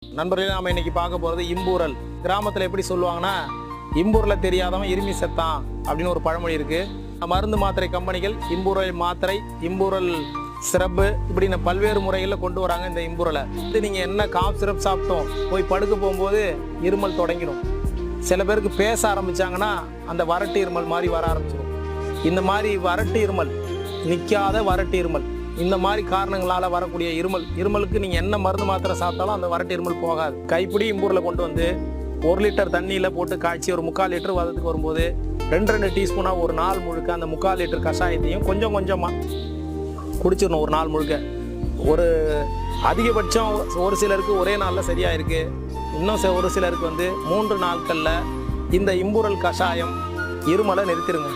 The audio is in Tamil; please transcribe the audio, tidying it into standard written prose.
நண்பர்களே, நாம இன்னைக்கு பார்க்க போறது இம்பூரல். கிராமத்துல எப்படி சொல்லுவாங்கன்னா, இம்பூர்ல தெரியாதவன் இருமி செத்தான் அப்படின்னு ஒரு பழமொழி இருக்கு. மருந்து மாத்திரை கம்பெனிகள் இம்பூரல் மாத்திரை, இம்பூரல் சிரப்பு இப்படின்னு பல்வேறு முறைகளில் கொண்டு வராங்க. இந்த இம்பூரலை நீங்க என்ன காஃப் சிரப் சாப்பிட்டோம் போய் படுக்க போகும்போது இருமல் தொடங்கிடும். சில பேருக்கு பேச ஆரம்பிச்சாங்கன்னா அந்த வறட்டு இருமல் மாதிரி வர ஆரம்பிச்சிடும். இந்த மாதிரி வறட்டு இருமல், நிற்காத வறட்டு இருமல், இந்த மாதிரி காரணங்களால் வரக்கூடிய இருமலுக்கு நீங்கள் என்ன மருந்து மாத்திரை சாப்பிட்டாலும் அந்த வறட்டு இருமல் போகாது. கைப்பிடி இம்பூரில் கொண்டு வந்து 1 லிட்டர் தண்ணியில் போட்டு காய்ச்சி ஒரு 3/4 லிட்டர் வதத்துக்கு வரும்போது 2 டீஸ்பூனாக ஒரு நாள் முழுக்க அந்த 3/4 லிட்டர் கஷாயத்தையும் கொஞ்சம் கொஞ்சமாக குடிச்சிடணும். ஒரு நாள் முழுக்க. ஒரு அதிகபட்சம் ஒரு சிலருக்கு ஒரே நாளில் சரியாக இருக்குது. இன்னும் ஒரு சிலருக்கு 3 நாட்களில் இந்த இம்பூரல் கஷாயம் இருமலை நிறுத்திடுங்க.